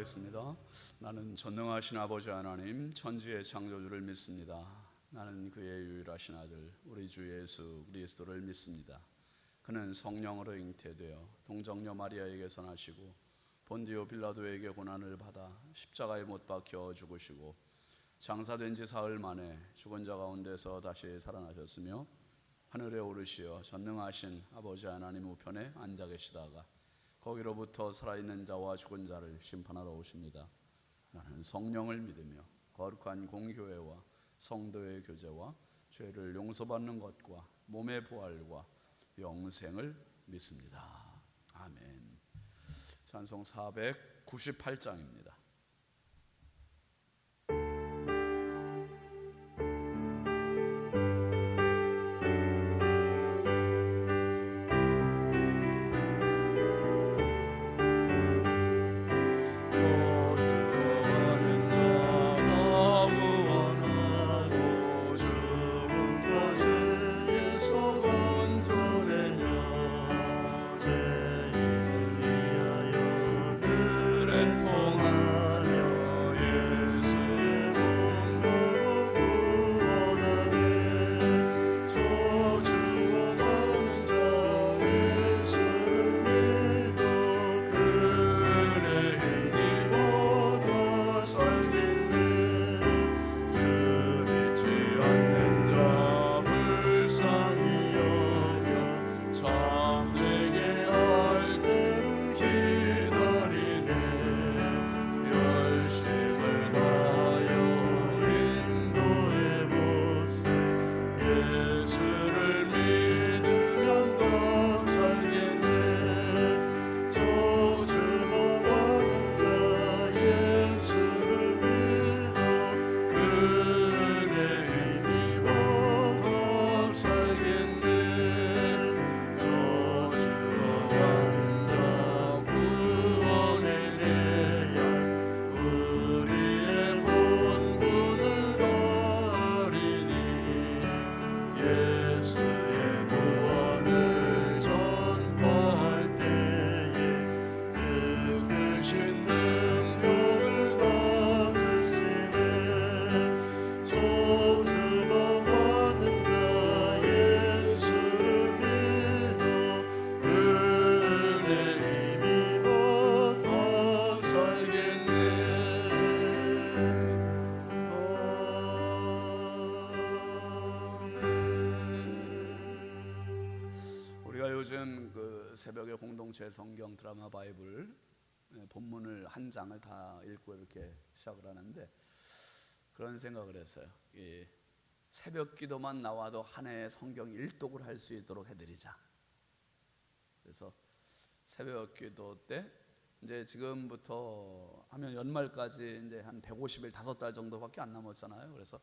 기도하겠습니다. 나는 전능하신 아버지 하나님, 천지의 창조주를 믿습니다. 나는 그의 유일하신 아들 우리 주 예수 그리스도를 믿습니다. 그는 성령으로 잉태되어 동정녀 마리아에게서 나시고 본디오 빌라도에게 고난을 받아 십자가에 못 박혀 죽으시고 장사된 지 사흘 만에 죽은 자 가운데서 다시 살아나셨으며 하늘에 오르시어 전능하신 아버지 하나님 우편에 앉아 계시다가 거기로부터 살아있는 자와 죽은 자를 심판하러 오십니다. 나는 성령을 믿으며 거룩한 공교회와 성도의 교제와 죄를 용서받는 것과 몸의 부활과 영생을 믿습니다. 아멘. 찬송 498장입니다. 요즘 그 새벽에 공동체 성경 드라마 바이블 본문을 한 장을 다 읽고 이렇게 시작을 하는데 그런 생각을 했어요. 이 새벽 기도만 나와도 한 해에 성경 일독을 할 수 있도록 해드리자. 그래서 새벽 기도 때 이제 지금부터 하면 연말까지 이제 한 150일 5달 정도밖에 안 남았잖아요. 그래서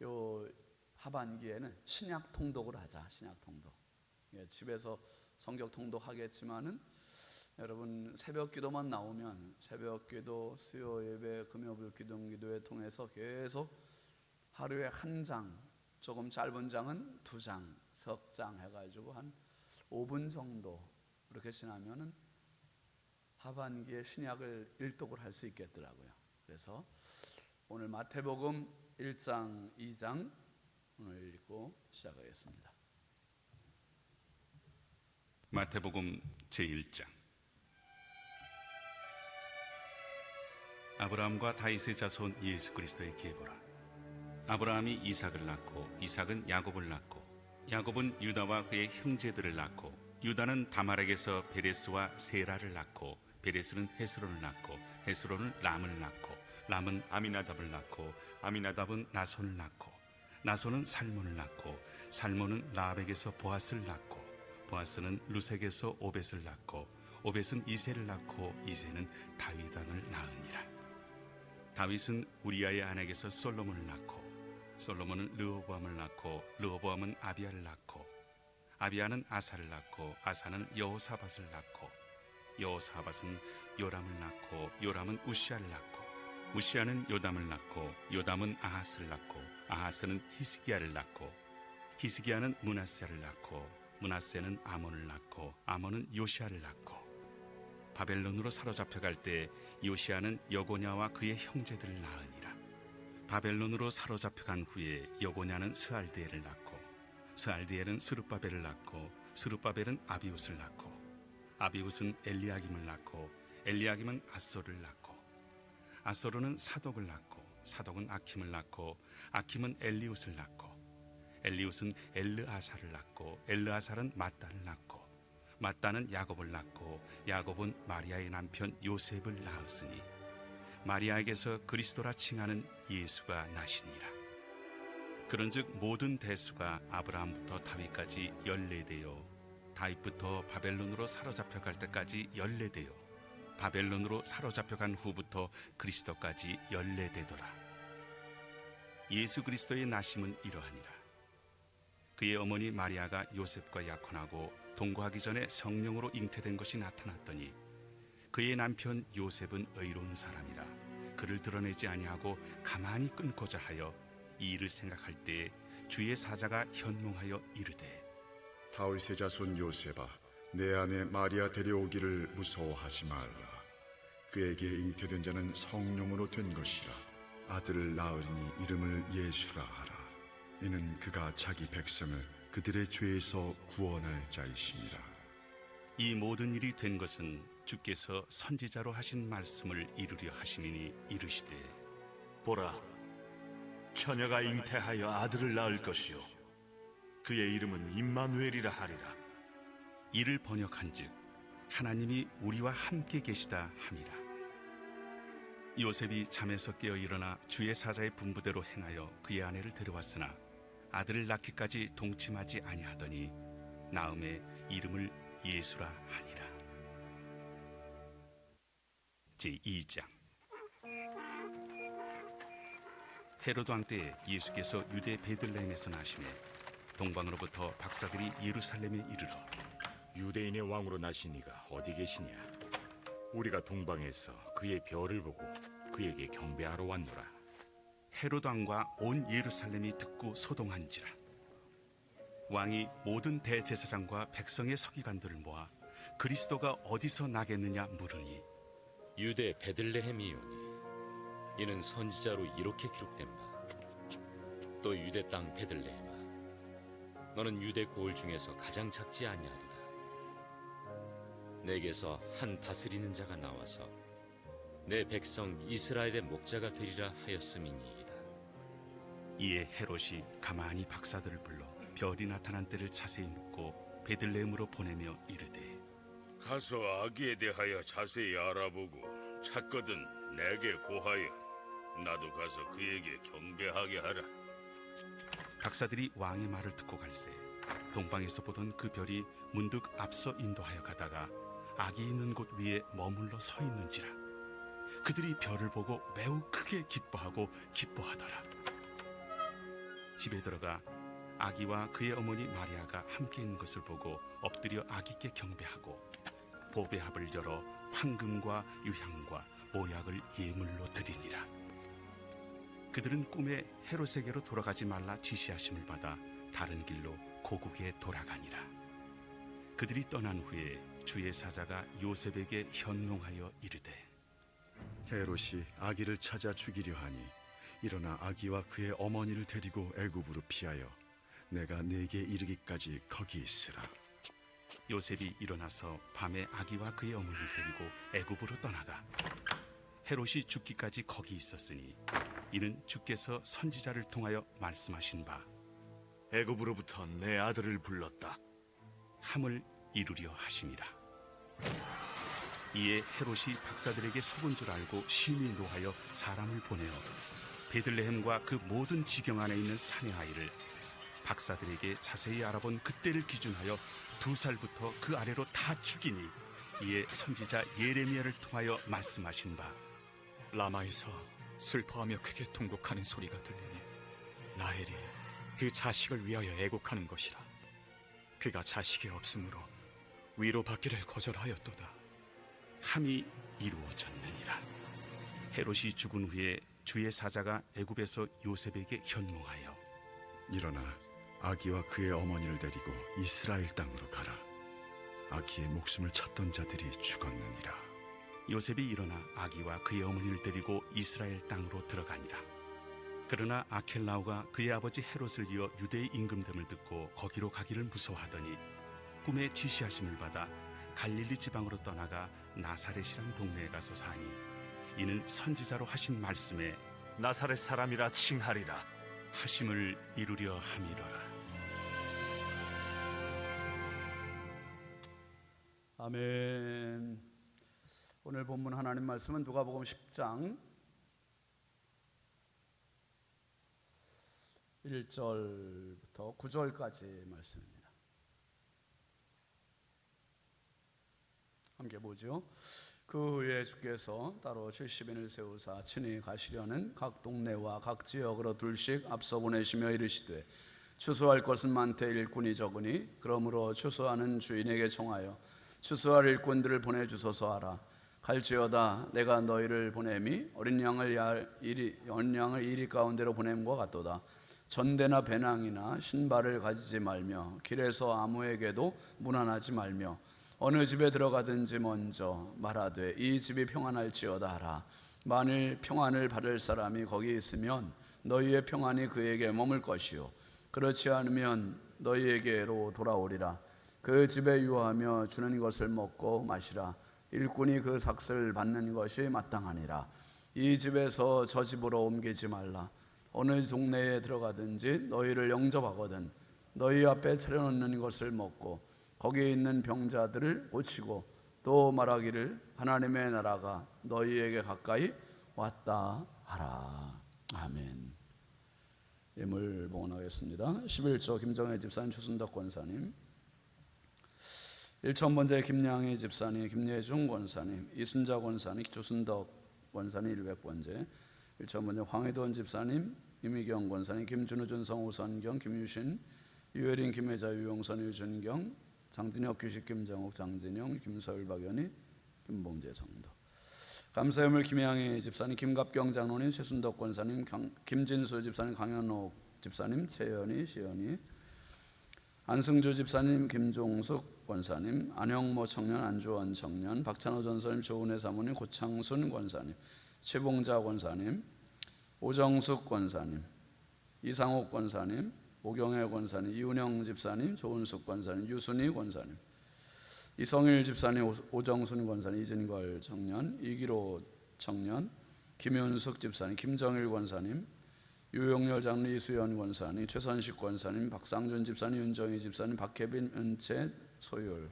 요 하반기에는 신약 통독을 하자. 신약 통독. 집에서 성경 통독하겠지만은 여러분 새벽 기도만 나오면 새벽 기도, 수요 예배, 금요일 기도 기도회 통해서 계속 하루에 한 장, 조금 짧은 장은 2장, 석 장 해가지고 한 5분 정도 그렇게 지나면은 하반기에 신약을 일독을 할 수 있겠더라고요. 그래서 오늘 마태복음 1장, 2장 오늘 읽고 시작하겠습니다. 마태복음 제1장. 아브라함과 다윗의 자손 예수 그리스도의 계보라. 아브라함이 이삭을 낳고 이삭은 야곱을 낳고 야곱은 유다와 그의 형제들을 낳고 유다는 다말에게서 베레스와 세라를 낳고 베레스는 헤스론을 낳고 헤스론은 람을 낳고 람은 아미나답을 낳고 아미나답은 나손을 낳고 나손은 살몬을 낳고 살몬은 라합에게서 보아스를 낳고 보아스는 루색에서 오벳을 낳고 오벳은 이새를 낳고 이새는 다윗 왕을 낳으니라. 다윗은 우리아의 아내에게서 솔로몬을 낳고 솔로몬은 르호보암을 낳고 르호보암은 아비야를 낳고 아비야는 아사를 낳고 아사는 여호사밧을 낳고 여호사밧은 요람을 낳고 요람은 우시아를 낳고 우시아는 요담을 낳고 요담은 아하스를 낳고 아하스는 히스기야를 낳고 히스기야는 므낫세를 낳고 므낫세는 아몬을 낳고 아몬은 요시아를 낳고 바벨론으로 사로잡혀갈 때 요시야는 여고냐와 그의 형제들을 낳으니라. 바벨론으로 사로잡혀간 후에 여고냐는 스알드엘을 낳고 스알드엘은 스룹바벨을 낳고 스룹바벨은 아비웃을 낳고 아비웃은 엘리야김을 낳고 엘리야김은 아소를 낳고 아소르는 사독을 낳고 사독은 아킴을 낳고 아킴은 엘리웃을 낳고 엘리웃은 엘르아사를 낳고 엘르아사는 mat단을 낳고 mat단은 야곱을 낳고 야곱은 마리아의 남편 요셉을 낳았으니 마리아에게서 그리스도라 칭하는 예수가 나시니라. 그런즉 모든 대수가 아브라함부터 다윗까지 14대요 다윗부터 바벨론으로 사로잡혀갈 때까지 14대요 바벨론으로 사로잡혀간 후부터 그리스도까지 14대더라. 예수 그리스도의 나심은 이러하니라. 그의 어머니 마리아가 요셉과 약혼하고 동거하기 전에 성령으로 잉태된 것이 나타났더니 그의 남편 요셉은 의로운 사람이라 그를 드러내지 아니하고 가만히 끊고자 하여 이 일을 생각할 때에 주의 사자가 현몽하여 이르되 다윗의 자손 요셉아, 내 아내 마리아 데려오기를 무서워하지 말라. 그에게 잉태된 자는 성령으로 된 것이라. 아들을 낳으리니 이름을 예수라 하라. 이는 그가 자기 백성을 그들의 죄에서 구원할 자이심이라. 이 모든 일이 된 것은 주께서 선지자로 하신 말씀을 이루려 하시니 이르시되 보라, 처녀가 잉태하여 아들을 낳을 것이요 그의 이름은 임마누엘이라 하리라. 이를 번역한즉 하나님이 우리와 함께 계시다 함이라. 요셉이 잠에서 깨어 일어나 주의 사자의 분부대로 행하여 그의 아내를 데려왔으나 아들을 낳기까지 동침하지 아니하더니 나음에 이름을 예수라 하니라. 제2장. 헤로드 왕 때에 예수께서 유대 베들레헴에서 나시매 동방으로부터 박사들이 예루살렘에 이르러 유대인의 왕으로 나신 이가 어디 계시냐? 우리가 동방에서 그의 별을 보고 그에게 경배하러 왔노라. 헤로드 왕과 온 예루살렘이 듣고 소동한지라. 왕이 모든 대제사장과 백성의 서기관들을 모아 그리스도가 어디서 나겠느냐 물으니 유대 베들레헴이오니 이는 선지자로 이렇게 기록된 바 또 유대 땅 베들레헴아 너는 유대 고을 중에서 가장 작지 아니하리라. 내게서 한 다스리는 자가 나와서 내 백성 이스라엘의 목자가 되리라 하였음이니이다. 이에 헤롯이 가만히 박사들을 불러 별이 나타난 때를 자세히 묻고 베들레헴으로 보내며 이르되 가서 아기에 대하여 자세히 알아보고 찾거든 내게 고하여 나도 가서 그에게 경배하게 하라. 박사들이 왕의 말을 듣고 갈새 동방에서 보던 그 별이 문득 앞서 인도하여 가다가 아기 있는 곳 위에 머물러 서 있는지라. 그들이 별을 보고 매우 크게 기뻐하더라. 집에 들어가 아기와 그의 어머니 마리아가 함께 있는 것을 보고 엎드려 아기께 경배하고 보배합을 열어 황금과 유향과 모약을 예물로 드리니라. 그들은 꿈에 헤롯에게로 돌아가지 말라 지시하심을 받아 다른 길로 고국에 돌아가니라. 그들이 떠난 후에 주의 사자가 요셉에게 현몽하여 이르되 헤롯이 아기를 찾아 죽이려 하니 일어나 아기와 그의 어머니를 데리고 애굽으로 피하여 내가 네게 이르기까지 거기 있으라. 요셉이 일어나서 밤에 아기와 그의 어머니를 데리고 애굽으로 떠나가 헤롯이 죽기까지 거기 있었으니 이는 주께서 선지자를 통하여 말씀하신 바 애굽으로부터 내 아들을 불렀다. 함을 이루려 하심이라. 이에 헤롯이 박사들에게 속은 줄 알고 심히 노하여 사람을 보내어 베들레헴과 그 모든 지경 안에 있는 사내 아이를 박사들에게 자세히 알아본 그때를 기준하여 2살부터 그 아래로 다 죽이니 이에 선지자 예레미야를 통하여 말씀하신 바 라마에서 슬퍼하며 크게 통곡하는 소리가 들리니 라헬이 그 자식을 위하여 애곡하는 것이라. 그가 자식이 없으므로 위로받기를 거절하였도다. 함이 이루어졌느니라. 헤롯이 죽은 후에 주의 사자가 애굽에서 요셉에게 현몽하여 일어나 아기와 그의 어머니를 데리고 이스라엘 땅으로 가라. 아기의 목숨을 찾던 자들이 죽었느니라. 요셉이 일어나 아기와 그의 어머니를 데리고 이스라엘 땅으로 들어가니라. 그러나 아켈라오가 그의 아버지 헤롯을 이어 유대의 임금됨을 듣고 거기로 가기를 무서워하더니 꿈에 지시하심을 받아 갈릴리 지방으로 떠나가 나사렛이란 동네에 가서 사니 이는 선지자로 하신 말씀에 나사렛 사람이라 칭하리라. 하심을 이루려 함이로라. 아멘. 오늘 본문 하나님 말씀은 누가복음 10장 1절부터 9절까지 말씀입니다. 함께 보죠. 그 후에 주께서 따로 70인을 세우사 친히 가시려는 각 동네와 각 지역으로 둘씩 앞서 보내시며 이르시되 추수할 것은 많되 일꾼이 적으니 그러므로 추수하는 주인에게 청하여 추수할 일꾼들을 보내주소서 하라. 갈지어다 내가 너희를 보냄이 어린 양을 이리 가운데로 보냄과 같도다. 전대나 배낭이나 신발을 가지지 말며 길에서 아무에게도 문안하지 말며 어느 집에 들어가든지 먼저 말하되 이 집이 평안할지어다 하라. 만일 평안을 받을 사람이 거기 있으면 너희의 평안이 그에게 머물 것이요 그렇지 않으면 너희에게로 돌아오리라. 그 집에 유하며 주는 것을 먹고 마시라. 일꾼이 그 삭슬 받는 것이 마땅하니라. 이 집에서 저 집으로 옮기지 말라. 어느 동네에 들어가든지 너희를 영접하거든 너희 앞에 차려놓는 것을 먹고 거기에 있는 병자들을 고치고 또 말하기를 하나님의 나라가 너희에게 가까이 왔다 하라. 아멘. 예물 봉헌하겠습니다. 11조 김정혜 집사님, 추순덕 권사님, 1,000번째 김양희 집사님, 김예중 권사님, 이순자 권사님, 추순덕 권사님 100번째, 1,000번째 황희돈 집사님, 이미경 권사님, 김준우, 준성, 우선경, 김유신, 유혜린, 김혜자, 유용선, 유준경, 장진혁, 규식, 김정욱, 장진영, 김서율, 박연희, 김봉재 성도. 감사예물 김양희 집사님, 김갑경 장로님, 최순덕 권사님, 김진수 집사님, 강현옥 집사님, 최연희, 시연희, 안승주 집사님, 김종숙 권사님, 안영모 청년, 안주원 청년, 박찬호 전사님, 조은혜 사모님, 고창순 권사님, 최봉자 권사님, 오정숙 권사님, 이상옥 권사님, 오경혜 권사님, 이운영 집사님, 조은숙 권사님, 유순희 권사님, 이성일 집사님, 오정순 권사님, 이진걸 청년, 이기로 청년, 김윤숙 집사님, 김정일 권사님, 유용열 장로, 이수연 권사님, 최선식 권사님, 박상준 집사님, 윤정희 집사님, 박혜빈, 은채, 소율,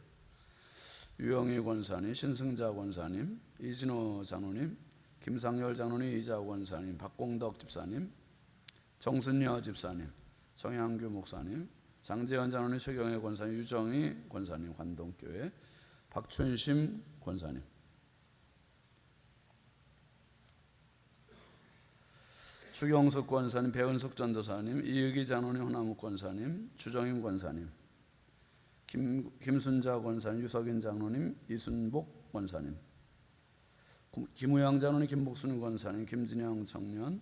유영희 권사님, 신승자 권사님, 이진호 장로님, 김상열 장로님, 이자 권사님, 박공덕 집사님, 정순여 집사님, 정양규 목사님, 장재현 장로님, 최경혜 권사님, 유정희 권사님, 관동교회, 박춘심 권사님, 추경숙 권사님, 배은숙 전도사님, 이의기 장로님, 허나무 권사님, 주정임 권사님, 김순자 권사님, 유석인 장로님, 이순복 권사님, 김우양 장로님, 김복순 권사님, 김진영 청년,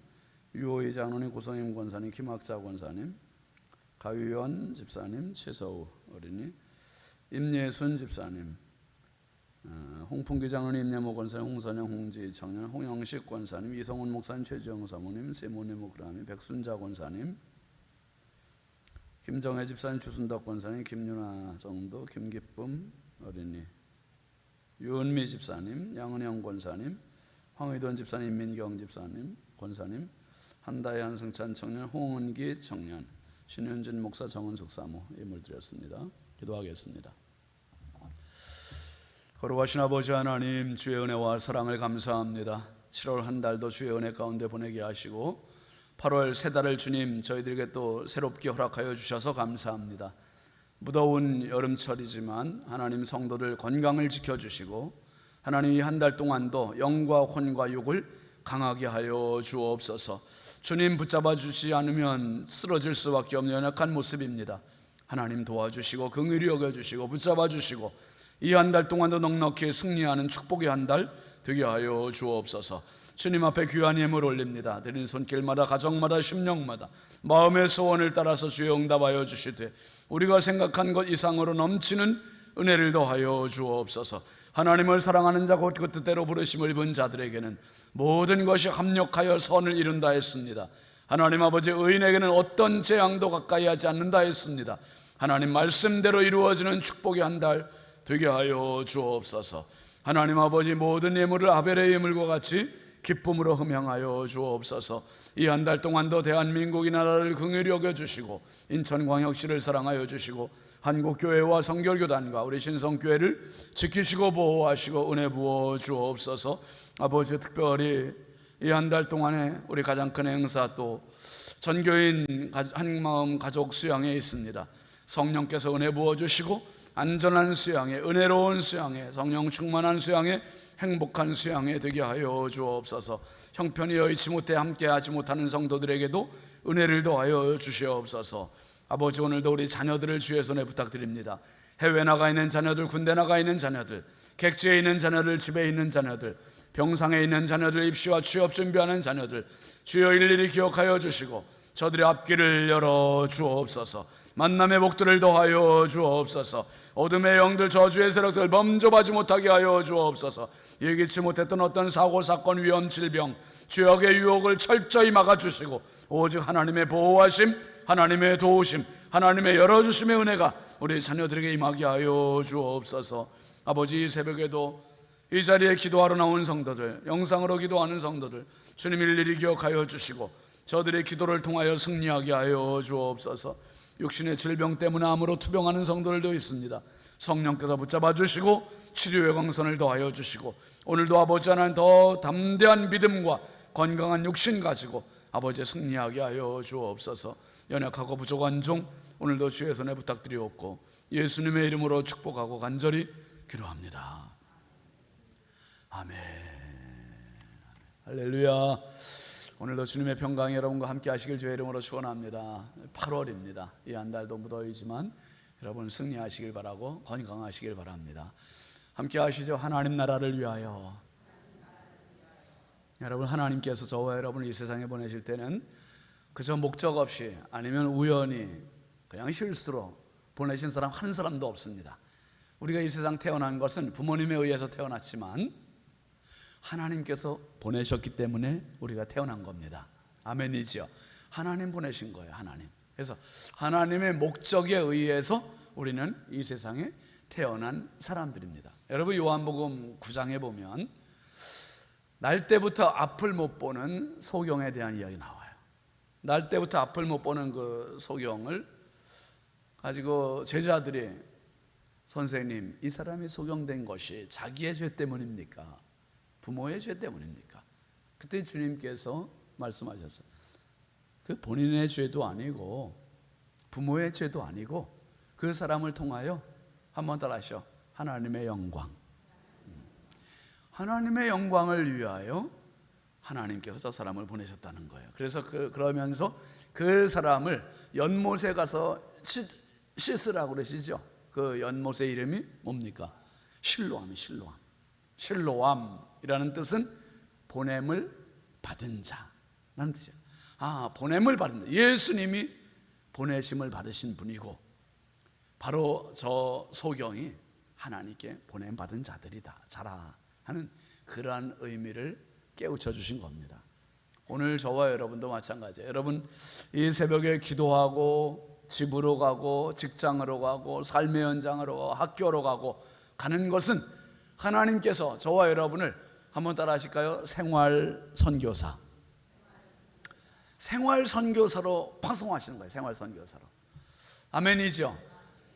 유호희 장로님, 고성임 권사님, 김학자 권사님, 가유연 집사님, 최서우 어린이, 임예순 집사님, 홍풍기 장로님, 임예모 권사님, 홍선영, 홍지 청년, 홍영식 권사님, 이성훈 목사님, 최지영 사모님, 세모네 목사님, 백순자 권사님, 김정혜 집사님, 추순덕 권사님, 김윤아 정도, 김기쁨 어린이, 유은미 집사님, 양은영 권사님, 황의돈 집사님, 민경 집사님, 권사님, 한다혜 한승찬 청년, 홍은기 청년, 신윤진 목사, 정은숙 사모 예물 드렸습니다. 기도하겠습니다. 거룩하신 아버지 하나님, 주의 은혜와 사랑을 감사합니다. 7월 한 달도 주의 은혜 가운데 보내게 하시고 8월 세 달을 주님 저희들에게 또 새롭게 허락하여 주셔서 감사합니다. 무더운 여름철이지만 하나님 성도들 건강을 지켜주시고 하나님 이 한 달 동안도 영과 혼과 육을 강하게 하여 주옵소서. 주님 붙잡아 주시지 않으면 쓰러질 수밖에 없는 연약한 모습입니다. 하나님 도와주시고 긍휼히 여겨주시고 붙잡아 주시고 이 한 달 동안도 넉넉히 승리하는 축복의 한 달 되게 하여 주옵소서. 주님 앞에 귀한 예물 올립니다. 드린 손길마다 가정마다 심령마다 마음의 소원을 따라서 주여 응답하여 주시되 우리가 생각한 것 이상으로 넘치는 은혜를 더하여 주옵소서. 하나님을 사랑하는 자 곧 그 뜻대로 부르심을 입은 자들에게는 모든 것이 합력하여 선을 이룬다 했습니다. 하나님 아버지, 의인에게는 어떤 재앙도 가까이 하지 않는다 했습니다. 하나님 말씀대로 이루어지는 축복의 한 달 되게 하여 주옵소서. 하나님 아버지, 모든 예물을 아벨의 예물과 같이 기쁨으로 흠양하여 주옵소서. 이 한 달 동안도 대한민국이 나라를 긍휼히 여겨주시고 인천광역시를 사랑하여 주시고 한국교회와 성결교단과 우리 신성교회를 지키시고 보호하시고 은혜 부어 주옵소서. 아버지, 특별히 이 한 달 동안에 우리 가장 큰 행사 또 전교인 한마음 가족 수양에 있습니다. 성령께서 은혜 부어 주시고 안전한 수양에, 은혜로운 수양에, 성령 충만한 수양에, 행복한 수양에 되게 하여 주옵소서. 형편이 여의치 못해 함께하지 못하는 성도들에게도 은혜를 더하여 주시옵소서. 아버지, 오늘도 우리 자녀들을 주의 손에 부탁드립니다. 해외 나가 있는 자녀들, 군대 나가 있는 자녀들, 객지에 있는 자녀들, 집에 있는 자녀들, 병상에 있는 자녀들, 입시와 취업 준비하는 자녀들, 주여 일일이 기억하여 주시고 저들의 앞길을 열어 주옵소서. 만남의 복들을 더하여 주옵소서. 어둠의 영들, 저주의 세력들 범접하지 못하게 하여 주옵소서. 예기치 못했던 어떤 사고, 사건, 위험, 질병, 죄악의 유혹을 철저히 막아주시고 오직 하나님의 보호하심, 하나님의 도우심, 하나님의 열어주심의 은혜가 우리 자녀들에게 임하게 하여 주옵소서. 아버지, 이 새벽에도 이 자리에 기도하러 나온 성도들, 영상으로 기도하는 성도들, 주님 일일이 기억하여 주시고 저들의 기도를 통하여 승리하게 하여 주옵소서. 육신의 질병 때문에 암으로 투병하는 성도들도 있습니다. 성령께서 붙잡아 주시고 치료의 광선을 더하여 주시고 오늘도 아버지 하나님 더 담대한 믿음과 건강한 육신 가지고 아버지 승리하게 하여 주옵소서. 연약하고 부족한 종 오늘도 주의 손에 부탁드리옵고 예수님의 이름으로 축복하고 간절히 기도합니다. 아멘. 할렐루야. 오늘도 주님의 평강이 여러분과 함께 하시길 주의 이름으로 축원합니다. 8월입니다. 이 한 달도 무더위지만 여러분 승리하시길 바라고 건강하시길 바랍니다. 함께 하시죠. 하나님 나라를 위하여. 여러분, 하나님께서 저와 여러분을 이 세상에 보내실 때는 그저 목적 없이 아니면 우연히 그냥 실수로 보내신 사람 한 사람도 없습니다. 우리가 이 세상 태어난 것은 부모님에 의해서 태어났지만 하나님께서 보내셨기 때문에 우리가 태어난 겁니다. 아멘이죠. 하나님 보내신 거예요. 하나님. 그래서 하나님의 목적에 의해서 우리는 이 세상에 태어난 사람들입니다. 여러분, 요한복음 9장에 보면 날 때부터 앞을 못 보는 소경에 대한 이야기 나와요. 날 때부터 앞을 못 보는 그 소경을 가지고 제자들이 선생님, 이 사람이 소경된 것이 자기의 죄 때문입니까? 부모의 죄 때문입니까? 그때 주님께서 말씀하셨어요. 그 본인의 죄도 아니고 부모의 죄도 아니고 그 사람을 통하여 한번 따라 하시죠. 하나님의 영광. 하나님의 영광을 위하여 하나님께서 저 사람을 보내셨다는 거예요. 그래서 그러면서 그 사람을 연못에 가서 씻으라고 그러시죠. 그 연못의 이름이 뭡니까? 실로암이 실로암. 실로암이라는 뜻은 보냄을 받은 자라는 뜻이에요. 보냄을 받은 자. 예수님이 보내심을 받으신 분이고 바로 저 소경이 하나님께 보냄 받은 자라 하는 그러한 의미를 깨우쳐 주신 겁니다. 오늘 저와 여러분도 마찬가지예요. 여러분, 이 새벽에 기도하고 집으로 가고 직장으로 가고 삶의 현장으로 가고 학교로 가고 가는 것은 하나님께서 저와 여러분을 한번 따라 하실까요? 생활 선교사. 생활 선교사로 파송하시는 거예요. 생활 선교사로. 아멘이죠.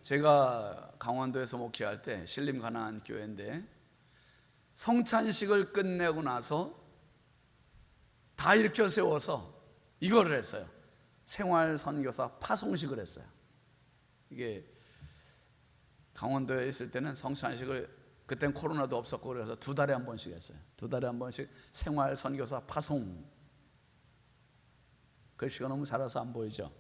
제가 강원도에서 목회할 때 신림 가나안 교회인데 성찬식을 끝내고 나서 다 일으켜 세워서 이거를 했어요. 생활 선교사 파송식을 했어요. 이게 강원도에 있을 때는 성찬식을 그땐 코로나도 없었고 그래서 2달에 한 번씩 했어요. 2달에 한 번씩 생활 선교사 파송. 글씨가 너무 작아서 안 보이죠?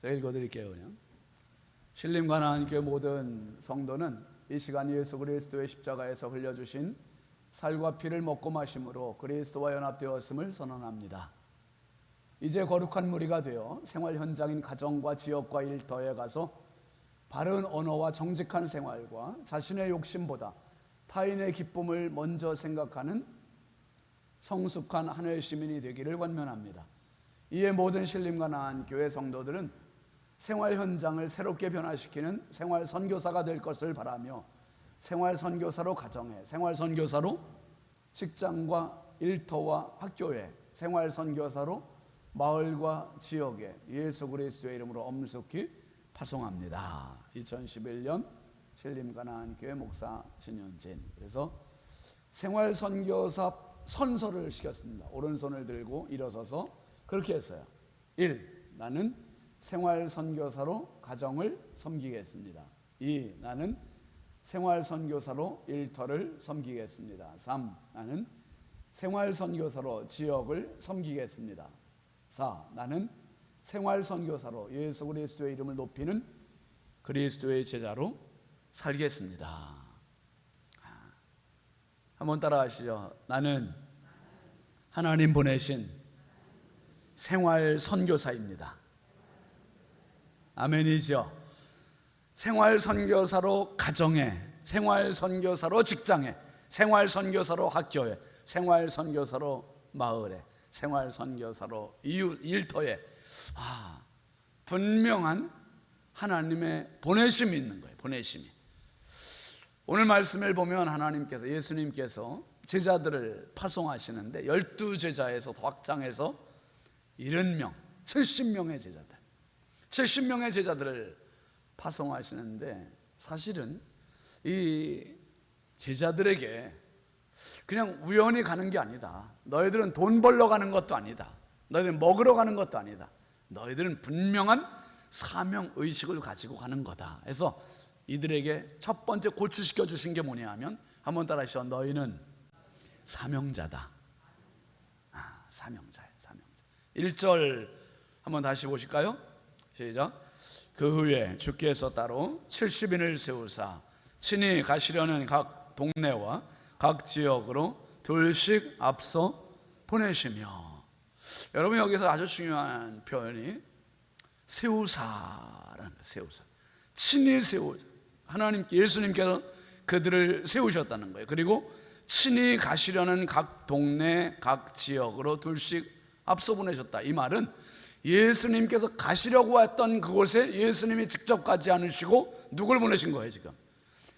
제가 읽어드릴게요. 그냥. 신림 가나안교회 모든 성도는 이 시간 예수 그리스도의 십자가에서 흘려주신 살과 피를 먹고 마심으로 그리스도와 연합되었음을 선언합니다. 이제 거룩한 무리가 되어 생활 현장인 가정과 지역과 일터에 가서 바른 언어와 정직한 생활과 자신의 욕심보다 타인의 기쁨을 먼저 생각하는 성숙한 하늘 시민이 되기를 권면합니다. 이에 모든 신림과 나한 교회 성도들은 생활 현장을 새롭게 변화시키는 생활 선교사가 될 것을 바라며 생활 선교사로 가정에, 생활 선교사로 직장과 일터와 학교에, 생활 선교사로 마을과 지역에 예수 그리스도의 이름으로 엄숙히 파송합니다. 2011년 신림과 나한 교회 목사 신현진. 그래서 생활 선교사 선서를 시켰습니다. 오른손을 들고 일어서서 그렇게 했어요. 1. 나는 생활 선교사로 가정을 섬기겠습니다. 2. 나는 생활 선교사로 일터를 섬기겠습니다. 3. 나는 생활 선교사로 지역을 섬기겠습니다. 4. 나는 생활 선교사로 예수 그리스도의 이름을 높이는 그리스도의 제자로 살겠습니다. 한번 따라하시죠. 나는 하나님 보내신 생활 선교사입니다. 아멘이죠. 생활 선교사로 가정에, 생활 선교사로 직장에, 생활 선교사로 학교에, 생활 선교사로 마을에, 생활 선교사로 이웃 일터에 분명한 하나님의 보내심이 있는 거예요. 보내심이. 오늘 말씀을 보면 하나님께서, 예수님께서 제자들을 파송하시는데 12제자에서 확장해서 70명, 70명의 제자들, 70명의 제자들을 파송하시는데 사실은 이 제자들에게 그냥 우연히 가는 게 아니다. 너희들은 돈 벌러 가는 것도 아니다. 너희들은 먹으러 가는 것도 아니다. 너희들은 분명한 사명의식을 가지고 가는 거다. 그래서 이들에게 첫 번째 고추시켜 주신 게 뭐냐 하면, 한번 따라하시죠. 너희는 사명자다. 사명자예요. 사명자. 1절 한번 다시 보실까요? 시작. 그 후에 주께서 따로 70인을 세우사 친히 가시려는 각 동네와 각 지역으로 둘씩 앞서 보내시며. 여러분, 여기서 아주 중요한 표현이 세우사라는 거예요. 세우사. 친히 세우사. 하나님께, 예수님께서 그들을 세우셨다는 거예요. 그리고 친히 가시려는 각 동네, 각 지역으로 둘씩 앞서 보내셨다. 이 말은 예수님께서 가시려고 했던 그곳에 예수님이 직접 가지 않으시고 누굴 보내신 거예요? 지금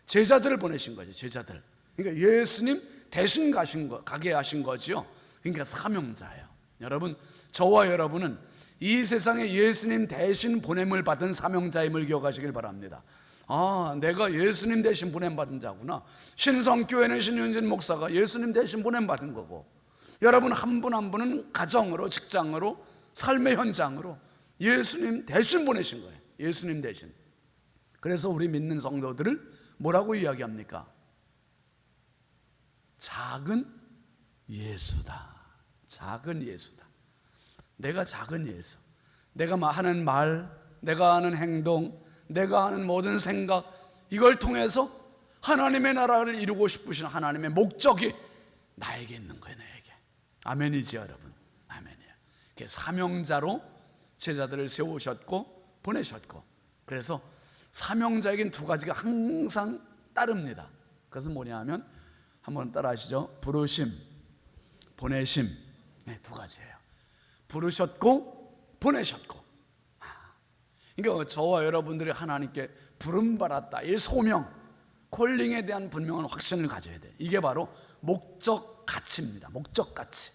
제자들을 보내신 거죠. 제자들. 그러니까 예수님 대신 가게 하신 거죠. 그러니까 사명자예요. 여러분, 저와 여러분은 이 세상에 예수님 대신 보냄을 받은 사명자임을 기억하시길 바랍니다. 내가 예수님 대신 보냄받은 자구나. 신성교회는 신윤진 목사가 예수님 대신 보냄받은 거고, 여러분 한 분 한 분은 가정으로, 직장으로, 삶의 현장으로 예수님 대신 보내신 거예요. 예수님 대신. 그래서 우리 믿는 성도들을 뭐라고 이야기합니까? 작은 예수다. 작은 예수다. 내가 작은 예수. 내가 하는 말, 내가 하는 행동, 내가 하는 모든 생각, 이걸 통해서 하나님의 나라를 이루고 싶으신 하나님의 목적이 나에게 있는 거예요. 나에게. 아멘이죠, 여러분. 아멘이에요. 사명자로 제자들을 세우셨고 보내셨고, 그래서 사명자에겐 두 가지가 항상 따릅니다. 그것은 뭐냐 하면, 한번 따라 하시죠. 부르심, 보내심. 두 가지예요. 부르셨고 보내셨고. 그러니까 저와 여러분들이 하나님께 부름받았다, 이 소명, 콜링에 대한 분명한 확신을 가져야 돼. 이게 바로 목적 가치입니다. 목적 가치.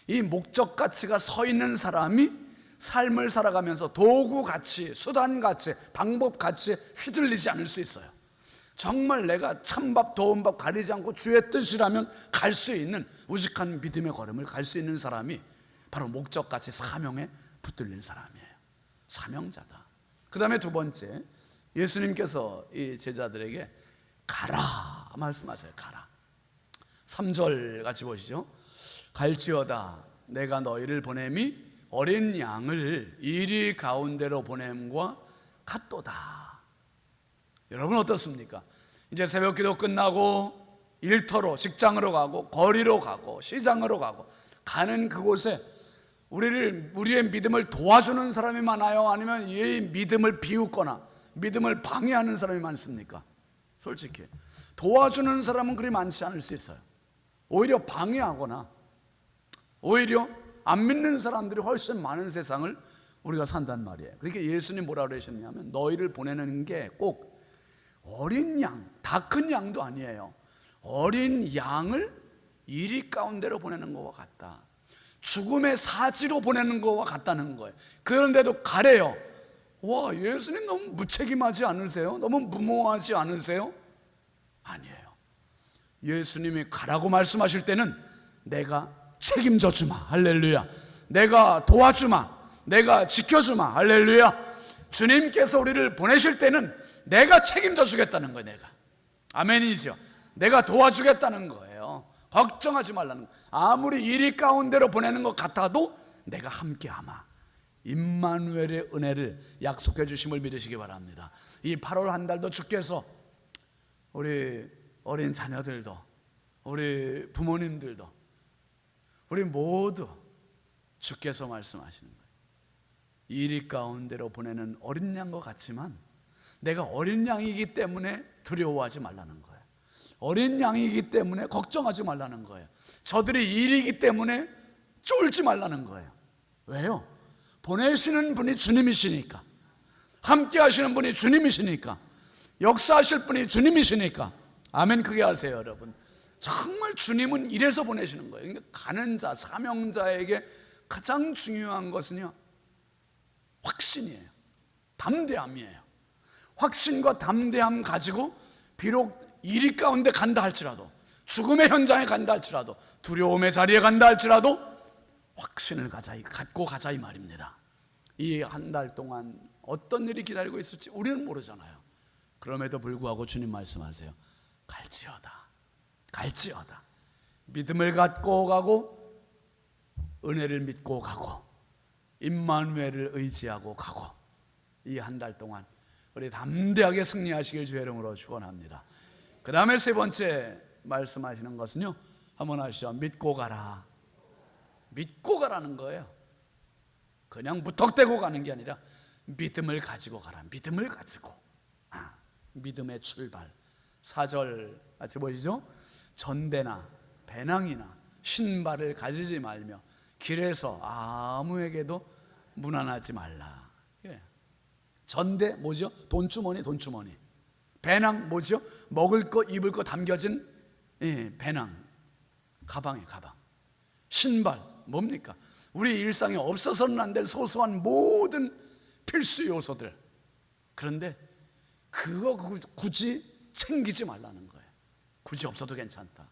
이 목적 가치가 서 있는 사람이 삶을 살아가면서 도구 가치, 수단 가치, 방법 가치에 휘둘리지 않을 수 있어요. 정말 내가 찬밥 더운 밥 가리지 않고 주의 뜻이라면 갈 수 있는 우직한 믿음의 걸음을 갈 수 있는 사람이 바로 목적 가치, 사명에 붙들린 사람이에요. 사명자다. 그 다음에 두 번째, 예수님께서 이 제자들에게 가라 말씀하세요. 가라. 3절 같이 보시죠. 갈지어다 내가 너희를 보냄이 어린 양을 이리 가운데로 보냄과 같도다. 여러분 어떻습니까? 이제 새벽기도 끝나고 일터로, 직장으로 가고, 거리로 가고, 시장으로 가고, 가는 그곳에 우리의 믿음을 도와주는 사람이 많아요? 아니면 이 믿음을 비웃거나 믿음을 방해하는 사람이 많습니까? 솔직히 도와주는 사람은 그리 많지 않을 수 있어요. 오히려 방해하거나 오히려 안 믿는 사람들이 훨씬 많은 세상을 우리가 산단 말이에요. 그러니까 예수님 뭐라 그러셨냐면 너희를 보내는 게 꼭 어린 양, 다 큰 양도 아니에요. 어린 양을 이리 가운데로 보내는 것과 같다. 죽음의 사지로 보내는 것과 같다는 거예요. 그런데도 가래요. 와, 예수님 너무 무책임하지 않으세요? 너무 무모하지 않으세요? 아니에요. 예수님이 가라고 말씀하실 때는 내가 책임져 주마, 할렐루야. 내가 도와주마, 내가 지켜주마, 할렐루야. 주님께서 우리를 보내실 때는 내가 책임져 주겠다는 거예요. 내가 아멘이죠. 내가 도와주겠다는 거예요. 걱정하지 말라는 거예요. 아무리 이리 가운데로 보내는 것 같아도 내가 함께하마. 임마누엘의 은혜를 약속해 주심을 믿으시기 바랍니다. 이 8월 한 달도 주께서 우리 어린 자녀들도 우리 부모님들도 우리 모두 주께서 말씀하시는 거예요. 이리 가운데로 보내는 어린 양과 같지만 내가 어린 양이기 때문에 두려워하지 말라는 거예요. 어린 양이기 때문에 걱정하지 말라는 거예요. 저들이 일이기 때문에 쫄지 말라는 거예요. 왜요? 보내시는 분이 주님이시니까, 함께 하시는 분이 주님이시니까, 역사하실 분이 주님이시니까. 아멘. 그게 아세요, 여러분? 정말 주님은 이래서 보내시는 거예요. 그러니까 가는 자, 사명자에게 가장 중요한 것은요, 확신이에요. 담대함이에요. 확신과 담대함 가지고 비록 이리 가운데 간다 할지라도, 죽음의 현장에 간다 할지라도, 두려움의 자리에 간다 할지라도 확신을 갖고 가자 이 말입니다. 이 한 달 동안 어떤 일이 기다리고 있을지 우리는 모르잖아요. 그럼에도 불구하고 주님 말씀하세요. 갈지어다, 갈지어다. 믿음을 갖고 가고 은혜를 믿고 가고 임마누엘을 의지하고 가고 이 한 달 동안 우리 담대하게 승리하시길 주의 이름으로 축원합니다. 그 다음에 세 번째 말씀하시는 것은요, 한번 하시죠. 믿고 가라. 믿고 가라는 거예요. 그냥 무턱대고 가는 게 아니라 믿음을 가지고 가라. 믿음을 가지고. 믿음의 출발. 4절 같이 보시죠. 전대나 배낭이나 신발을 가지지 말며 길에서 아무에게도 문안하지 말라. 전대 뭐죠? 돈주머니, 돈주머니. 배낭 뭐죠? 먹을 거 입을 거 담겨진 배낭, 가방에 가방. 신발 뭡니까? 우리 일상에 없어서는 안 될 소소한 모든 필수 요소들. 그런데 그거 굳이 챙기지 말라는 거예요. 굳이 없어도 괜찮다.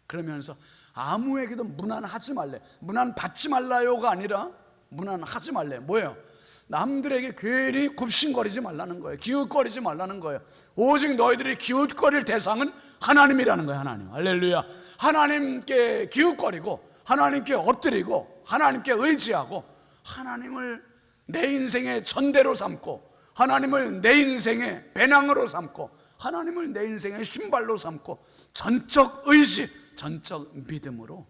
그러면서 아무에게도 문안하지 말래. 문안 받지 말라요가 아니라 문안하지 말래. 뭐예요? 남들에게 괜히 굽신거리지 말라는 거예요. 기웃거리지 말라는 거예요. 오직 너희들이 기웃거릴 대상은 하나님이라는 거예요. 하나님. 할렐루야. 하나님께 기웃거리고 하나님께 엎드리고 하나님께 의지하고 하나님을 내 인생의 전대로 삼고 하나님을 내 인생의 배낭으로 삼고 하나님을 내 인생의 신발로 삼고 전적 의지, 전적 믿음으로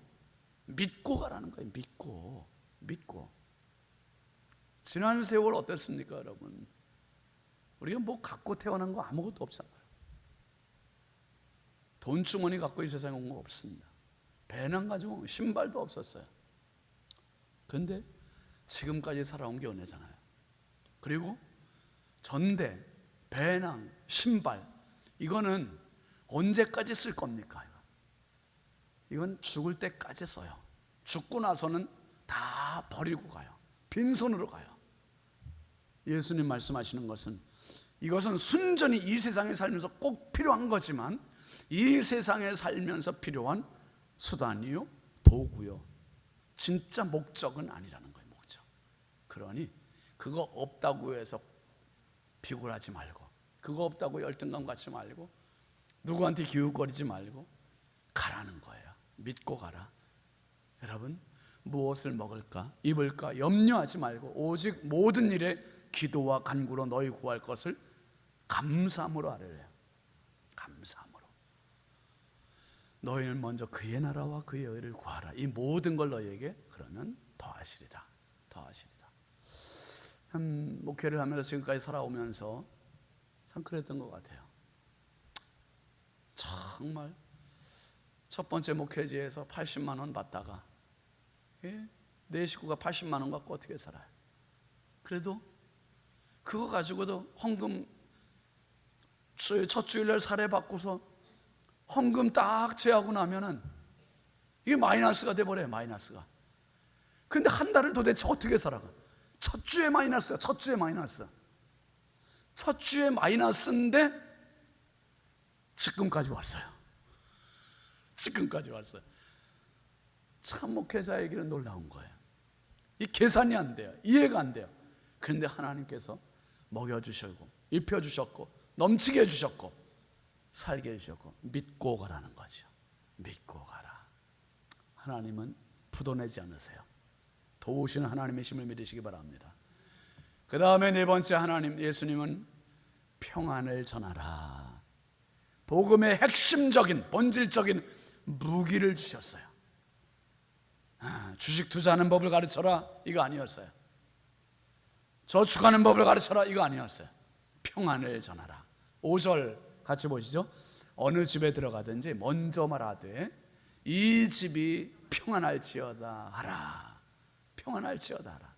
믿고 가라는 거예요. 믿고. 지난 세월 어땠습니까, 여러분? 우리가 뭐 갖고 태어난 거 아무것도 없잖아요. 돈주머니 갖고 이 세상에 온 거 없습니다. 배낭 가지고 신발도 없었어요. 그런데 지금까지 살아온 게 은혜잖아요. 그리고 전대, 배낭, 신발, 이거는 언제까지 쓸 겁니까? 이건 죽을 때까지 써요. 죽고 나서는 다 버리고 가요. 빈손으로 가요. 예수님 말씀하시는 것은 이것은 순전히 이 세상에 살면서 꼭 필요한 거지만 이 세상에 살면서 필요한 수단이요, 도구요, 진짜 목적은 아니라는 거예요. 목적. 그러니 그거 없다고 해서 비굴하지 말고, 그거 없다고 열등감 갖지 말고, 누구한테 기웃거리지 말고 가라는 거예요. 믿고 가라. 여러분, 무엇을 먹을까, 입을까 염려하지 말고 오직 모든 일에 기도와 간구로 너희 구할 것을 감사함으로 아뢰래요. 감사함으로. 너희는 먼저 그의 나라와 그의 의를 구하라. 이 모든 걸 너희에게 그러면 더하시리라. 더하시리라. 참 목회를 하면서 지금까지 살아오면서 참 그랬던 것 같아요. 정말 첫 번째 목회지에서 80만 원 받다가 내 식구가 80만 원 갖고 어떻게 살아요? 그래도 그거 가지고도 헌금 첫 주일날 사례 받고서 헌금 딱 제하고 나면은 이게 마이너스가 돼버려요. 마이너스가. 근데 한 달을 도대체 어떻게 살아가? 첫 주에 마이너스야. 첫 주에 마이너스. 첫 주에 마이너스인데 지금까지 왔어요. 지금까지 왔어요. 참 목회자에게는 놀라운 거예요. 이 계산이 안 돼요. 이해가 안 돼요. 그런데 하나님께서 먹여주셨고 입혀주셨고 넘치게 해주셨고 살게 해주셨고 믿고 가라는 거죠. 믿고 가라. 하나님은 부도내지 않으세요. 도우시는 하나님의 힘을 믿으시기 바랍니다. 그 다음에 네 번째 하나님 예수님은 평안을 전하라. 복음의 핵심적인 본질적인 무기를 주셨어요. 주식 투자하는 법을 가르쳐라 이거 아니었어요. 저축하는 법을 가르쳐라 이거 아니었어요. 평안을 전하라. 5절 같이 보시죠. 어느 집에 들어가든지 먼저 말하되 이 집이 평안할지어다 하라. 평안할지어다 하라.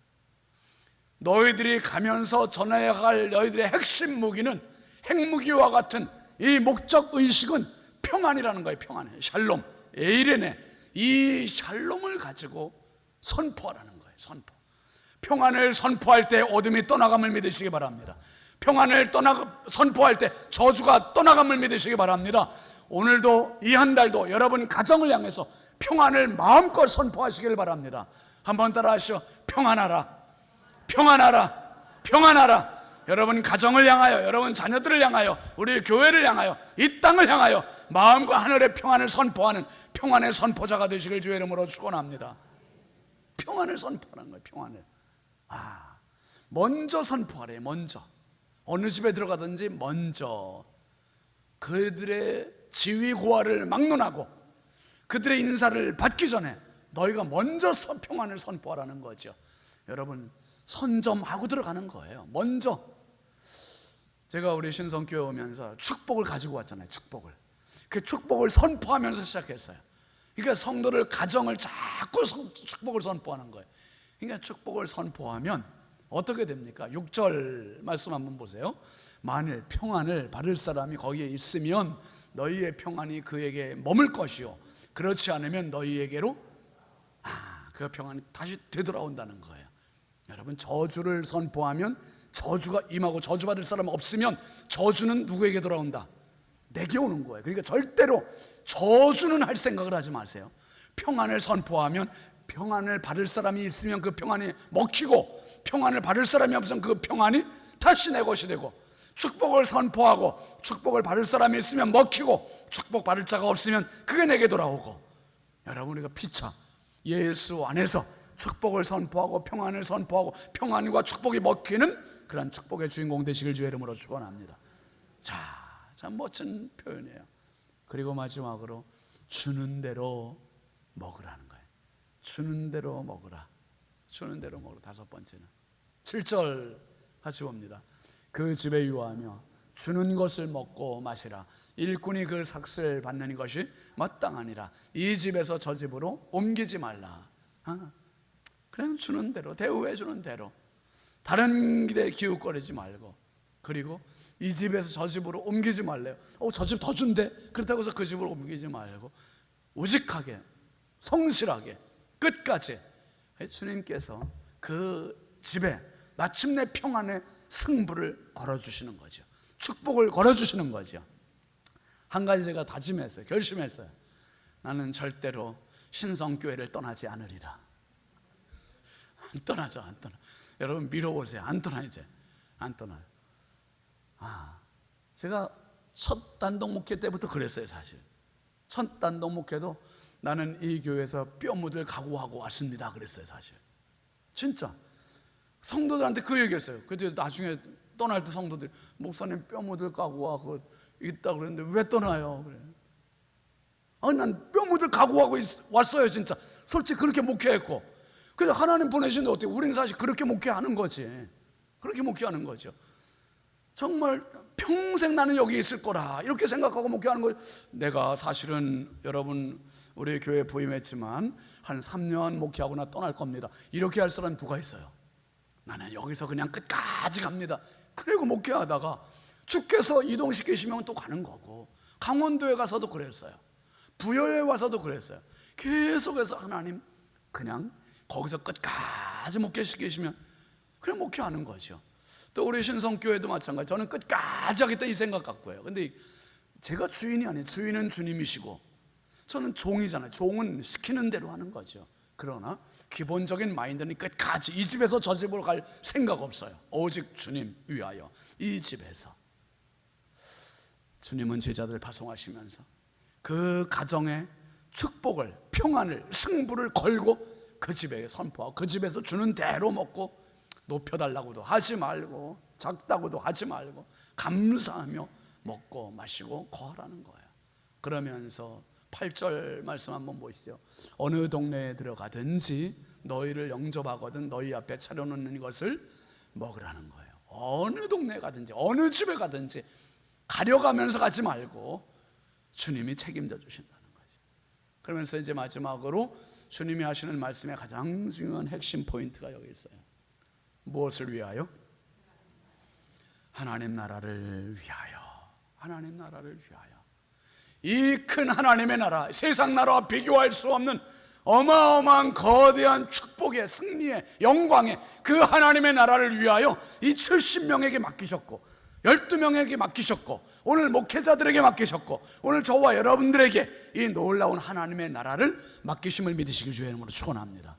너희들이 가면서 전해야 할 너희들의 핵심 무기는 핵무기와 같은 이 목적 의식은 평안이라는 거예요. 평안해. 샬롬, 에이레네. 이 샬롬을 가지고 선포하라는 거예요. 선포. 평안을 선포할 때 어둠이 떠나감을 믿으시기 바랍니다. 평안을 선포할 때 저주가 떠나감을 믿으시기 바랍니다. 오늘도 이 한 달도 여러분 가정을 향해서 평안을 마음껏 선포하시길 바랍니다. 한번 따라 하시죠. 평안하라. 평안하라. 평안하라. 여러분 가정을 향하여, 여러분 자녀들을 향하여, 우리 교회를 향하여, 이 땅을 향하여 마음과 하늘의 평안을 선포하는 평안의 선포자가 되시길 주의 이름으로 축원합니다. 평안을 선포하는 거예요. 평안을. 먼저 선포하래요. 먼저. 어느 집에 들어가든지 먼저 그들의 지위 고하를 막론하고 그들의 인사를 받기 전에 너희가 먼저 평안을 선포하라는 거죠. 여러분 선점하고 들어가는 거예요. 먼저. 제가 우리 신성교회 오면서 축복을 가지고 왔잖아요. 축복을. 그 축복을 선포하면서 시작했어요. 그러니까 성도를 가정을 자꾸 축복을 선포하는 거예요. 그러니까 축복을 선포하면 어떻게 됩니까? 6절 말씀 한번 보세요. 만일 평안을 받을 사람이 거기에 있으면 너희의 평안이 그에게 머물 것이요 그렇지 않으면 너희에게로 그 평안이 다시 되돌아온다는 거예요. 여러분 저주를 선포하면 저주가 임하고 저주받을 사람 없으면 저주는 누구에게 돌아온다? 내게 오는 거예요. 그러니까 절대로 저주는 할 생각을 하지 마세요. 평안을 선포하면 평안을 받을 사람이 있으면 그 평안이 먹히고 평안을 받을 사람이 없으면 그 평안이 다시 내 것이 되고 축복을 선포하고 축복을 받을 사람이 있으면 먹히고 축복 받을 자가 없으면 그게 내게 돌아오고 여러분 우리가 피차 예수 안에서 축복을 선포하고 평안을 선포하고 평안과 축복이 먹히는 그런 축복의 주인공 되시길 주의 이름으로 축원합니다. 참 멋진 표현이에요. 그리고 마지막으로 주는 대로 먹으라는 거예요. 주는 대로 먹으라. 주는 대로 먹으라. 다섯 번째는 7절 같이 봅니다. 그 집에 유하며 주는 것을 먹고 마시라. 일꾼이 그 삭슬 받는 것이 마땅하니라. 이 집에서 저 집으로 옮기지 말라. 그냥 주는 대로 대우해 주는 대로 다른 길에 기웃거리지 말고 그리고 이 집에서 저 집으로 옮기지 말래요. 저 집 더 준대. 그렇다고 해서 그 집으로 옮기지 말고 우직하게 성실하게 끝까지 주님께서 그 집에 마침내 평안의 승부를 걸어주시는 거죠. 축복을 걸어주시는 거죠. 한 가지 제가 다짐했어요. 결심했어요. 나는 절대로 신성교회를 떠나지 않으리라. 안 떠나죠. 안 떠나. 여러분 밀어보세요. 안 떠나 이제. 안 떠나요. 제가 첫 단독 목회 때부터 그랬어요. 사실 첫 단독 목회도 나는 이 교회에서 뼈 묻을 각오하고 왔습니다 그랬어요. 사실 진짜 성도들한테 그 얘기했어요. 그때 나중에 떠날 때 성도들이 목사님 뼈 묻을 각오하고 있다 그랬는데 왜 떠나요? 그래. 난 뼈 묻을 각오하고 왔어요. 진짜 솔직히 그렇게 목회했고 그래서 하나님 보내시는데 어떻게, 우리는 사실 그렇게 목회하는 거지. 그렇게 목회하는 거죠. 정말 평생 나는 여기 있을 거라 이렇게 생각하고 목회하는 거예요. 내가 사실은 여러분 우리 교회에 부임했지만 한 3년 목회하고 나 떠날 겁니다. 이렇게 할 사람 누가 있어요? 나는 여기서 그냥 끝까지 갑니다. 그리고 목회하다가 주께서 이동시키시면 또 가는 거고, 강원도에 가서도 그랬어요. 부여에 와서도 그랬어요. 계속해서 하나님 그냥 거기서 끝까지 목회시키시면 그냥 목회하는 거죠. 또 우리 신성교회도 마찬가지. 저는 끝까지 하겠다 이 생각 갖고 해요. 근데 제가 주인이 아니에요. 주인은 주님이시고 저는 종이잖아요. 종은 시키는 대로 하는 거죠. 그러나 기본적인 마인드는 끝까지 이 집에서 저 집으로 갈 생각 없어요. 오직 주님 위하여. 이 집에서 주님은 제자들을 파송하시면서 그 가정에 축복을, 평안을, 승부를 걸고 그 집에 선포하고 그 집에서 주는 대로 먹고, 높여달라고도 하지 말고 작다고도 하지 말고 감사하며 먹고 마시고 거하라는 거예요. 그러면서 8절 말씀 한번 보시죠. 어느 동네에 들어가든지 너희를 영접하거든 너희 앞에 차려놓는 것을 먹으라는 거예요. 어느 동네에 가든지 어느 집에 가든지 가려가면서 가지 말고 주님이 책임져 주신다는 거죠. 그러면서 이제 마지막으로 주님이 하시는 말씀의 가장 중요한 핵심 포인트가 여기 있어요. 무엇을 위하여? 하나님 나라를 위하여. 하나님 나라를 위하여. 이 큰 하나님의 나라, 세상 나라와 비교할 수 없는 어마어마한 거대한 축복의, 승리의, 영광의 그 하나님의 나라를 위하여 이 70명에게 맡기셨고 12명에게 맡기셨고 오늘 목회자들에게 맡기셨고 오늘 저와 여러분들에게 이 놀라운 하나님의 나라를 맡기심을 믿으시길 주의 이름으로 축원합니다.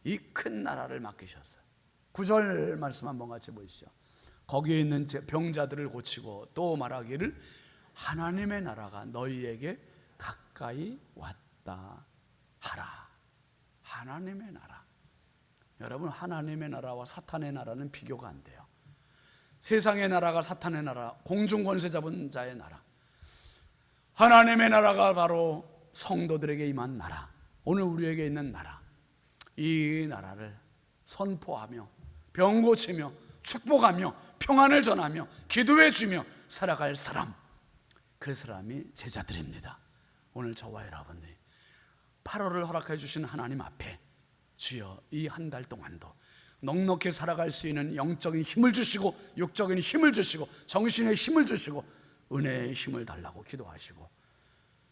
이 큰 나라를 맡기셨어요. 9절 말씀 한번 같이 보시죠. 거기에 있는 병자들을 고치고 또 말하기를 하나님의 나라가 너희에게 가까이 왔다 하라. 하나님의 나라. 여러분, 하나님의 나라와 사탄의 나라는 비교가 안 돼요. 세상의 나라가 사탄의 나라, 공중 권세 잡은 자의 나라. 하나님의 나라가 바로 성도들에게 임한 나라, 오늘 우리에게 있는 나라. 이 나라를 선포하며 병 고치며 축복하며 평안을 전하며 기도해 주며 살아갈 사람, 그 사람이 제자들입니다. 오늘 저와 여러분들이 8월을 허락해 주신 하나님 앞에 주여 이 한 달 동안도 넉넉히 살아갈 수 있는 영적인 힘을 주시고 육적인 힘을 주시고 정신의 힘을 주시고 은혜의 힘을 달라고 기도하시고,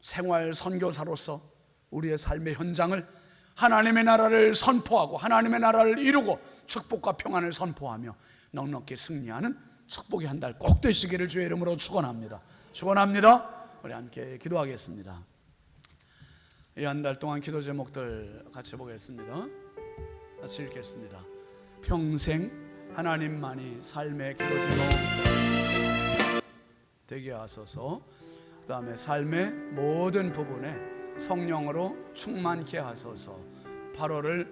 생활 선교사로서 우리의 삶의 현장을 하나님의 나라를 선포하고 하나님의 나라를 이루고 축복과 평안을 선포하며 넉넉히 승리하는 축복의 한 달 꼭 되시기를 주의 이름으로 축원합니다. 축원합니다. 우리 함께 기도하겠습니다. 이 한 달 동안 기도 제목들 같이 보겠습니다. 같이 읽겠습니다. 평생 하나님만이 삶의 기도 제목 되게 하소서. 그 다음에 삶의 모든 부분에 성령으로 충만케 하소서. 8월을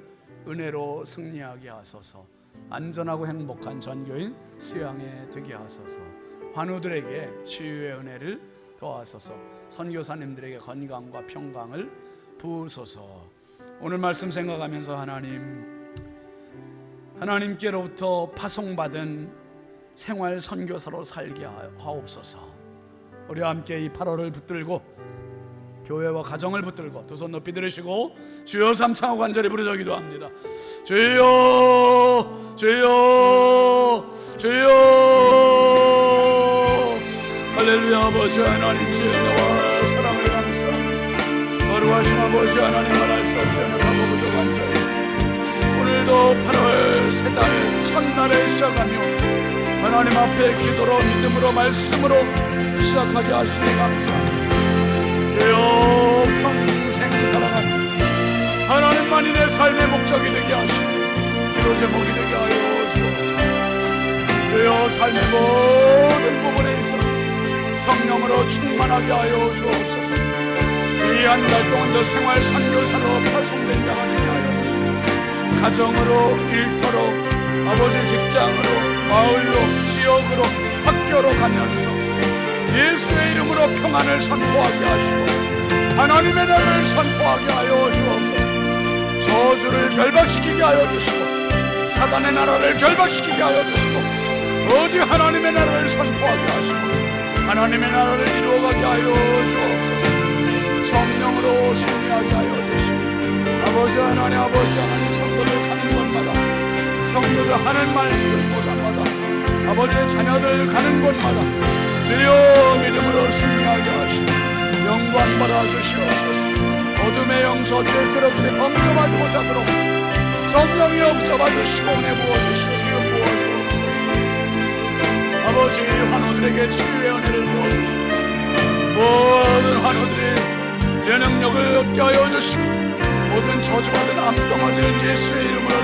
은혜로 승리하게 하소서. 안전하고 행복한 전교인 수양에 되게 하소서. 환우들에게 치유의 은혜를 더하소서. 선교사님들에게 건강과 평강을 부으소서. 오늘 말씀 생각하면서 하나님께로부터 파송받은 생활 선교사로 살게 하옵소서. 우리와 함께 이 8월을 붙들고 교회와 가정을 붙들고 두 손 높이 들으시고 주여 삼창하고 간절히 부르짖어 기도합니다. 주여 주여 주여. 할렐루야. 아버지 하나님, 주의 은혜와 사랑을 감사합니다. 거룩하신 아버지 하나님, 말할 수 없이 하나님으로 간절히 오늘도 8월 새 달 첫날에 시작하며 하나님 앞에 기도로 믿음으로 말씀으로 시작하게 하시니 감사합니다. 주여 평생 살아가는 하나님만이 내 삶의 목적이 되게 하시고 기도 제목이 되게 하여 주옵소서. 주여 삶의 모든 부분에 있어서 성령으로 충만하게 하여 주옵소서. 이 한 달 동안도 생활 선교사로 파송된 자가 되게 하여 주시고 가정으로 일터로 아버지 직장으로 마을로 지역으로 학교로 가면서 예수의 이름으로 평안을 선포하게 하시고 하나님의 나라를 선포하게 하여 주옵소서. 저주를 결박시키게 하여 주시고 사단의 나라를 결박시키게 하여 주시고 오직 하나님의 나라를 선포하게 하시고 하나님의 나라를 이루어가게 하여 주옵소서. 성령으로 승리하게 하여 주시고 아버지 하나님 성도들 가는 곳마다 성도들 하는 말들보다마다 아버지의 자녀들 가는 곳마다 주여 믿음으로 승리하게 하시고 영광 받아 주시옵소서. 어둠의 영 저들의 세력들에 범접하지 못하도록 성령이 엎잡아 주시고 은혜 부어주시고 기름 부어주옵소서. 아버지 환우들에게 치유의 은혜를 부어주시고 모든 환우들의 면역력을 얻게 하여 주시고 모든 저주받은 암동화된 예수의 이름으로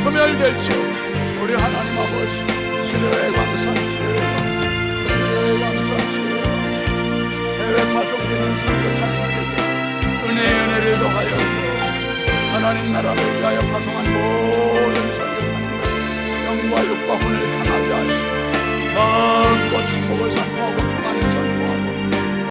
소멸될지 우리 하나님 아버지 주의 광선 해외 파송되는 선교사님에게 은혜를 더하여 주옵소서. 하나님 나라를 위하여 파송한 모든 선교사님들 영과 육과 혼을 강하게 하시고 마음껏